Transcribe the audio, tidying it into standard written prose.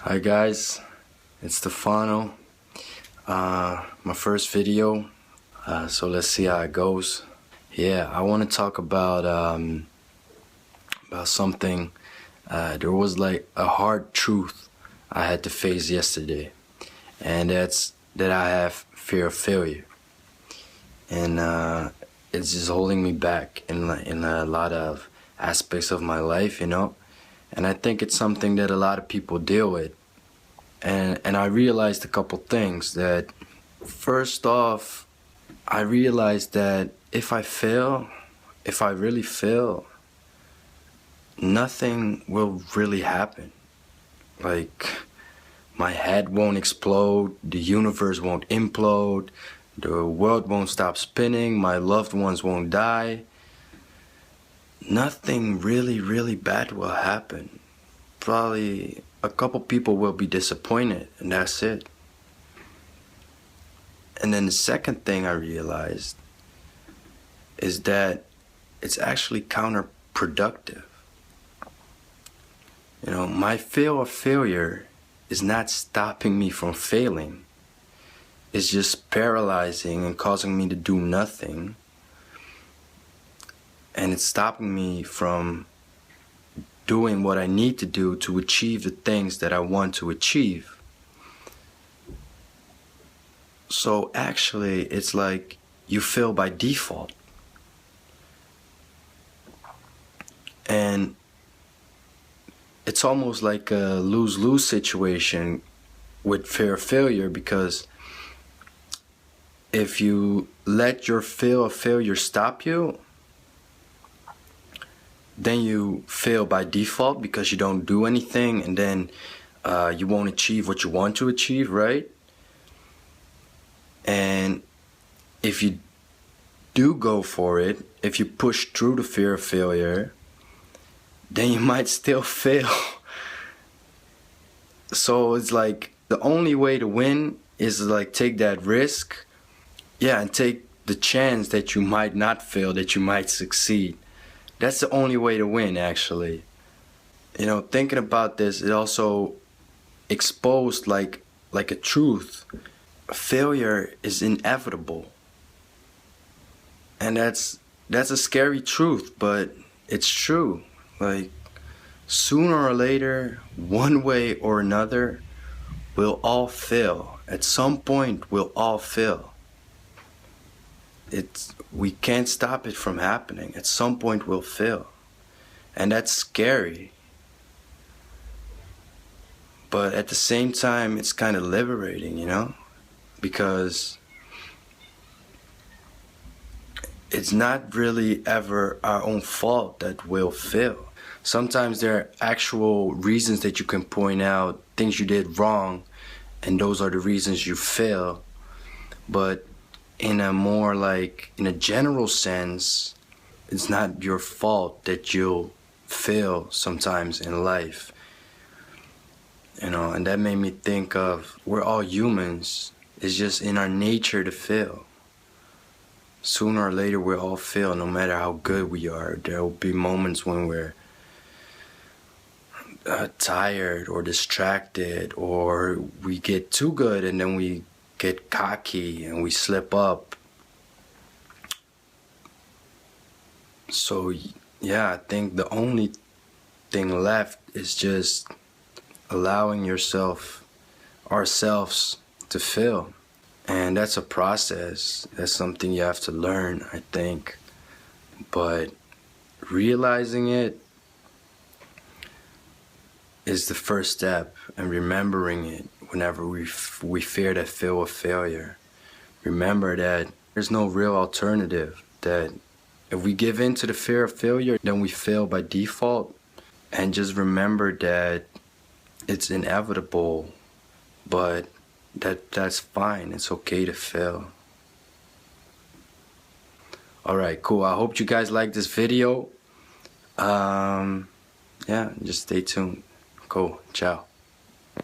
Hi guys, it's Stefano. My first video, so let's see how it goes. Yeah, I want to talk about something. There was like a hard truth I had to face yesterday, and that's that I have fear of failure, and it's just holding me back in a lot of aspects of my life, you know. And I think it's something that a lot of people deal with. And I realized a couple things. That first off, I realized that if I really fail, nothing will really happen. Like, my head won't explode, the universe won't implode, the world won't stop spinning, my loved ones won't die. Nothing really bad will happen. Probably a couple people will be disappointed, and that's it. And then the second thing I realized is that it's actually counterproductive. You know, my fear of failure is not stopping me from failing. It's just paralyzing and causing me to do nothing. And it's stopping me from doing what I need to do to achieve the things that I want to achieve. So actually, it's like you fail by default. And it's almost like a lose-lose situation with fear of failure, because if you let your fear of failure stop you, then you fail by default because you don't do anything, and then you won't achieve what you want to achieve, right? And if you do go for it, if you push through the fear of failure, then you might still fail. So it's like the only way to win is like take that risk, yeah, and take the chance that you might not fail, that you might succeed. That's the only way to win, actually. You know, thinking about this, it also exposed like a truth. Failure is inevitable. And that's a scary truth, but it's true. Like, sooner or later, one way or another, we'll all fail. At some point, we'll all fail. We can't stop it from happening. At some point we'll fail. And that's scary. But at the same time, it's kind of liberating, you know? Because it's not really ever our own fault that we'll fail. Sometimes there are actual reasons that you can point out, things you did wrong, and those are the reasons you fail. But in a general sense, it's not your fault that you'll fail sometimes in life. You know, and that made me think of, we're all humans. It's just in our nature to fail. Sooner or later we'll all fail, no matter how good we are. There will be moments when we're tired or distracted, or we get too good and then we get cocky and we slip up. So yeah, I think the only thing left is just allowing ourselves to fail. And that's a process. That's something you have to learn, I think. But realizing it is the first step, and remembering it whenever we fear that fear of failure. Remember that there's no real alternative, that if we give in to the fear of failure, then we fail by default. And just remember that it's inevitable, but that's fine. It's okay to fail. Alright, cool. I hope you guys like this video. Yeah, just stay tuned. Cool. Ciao.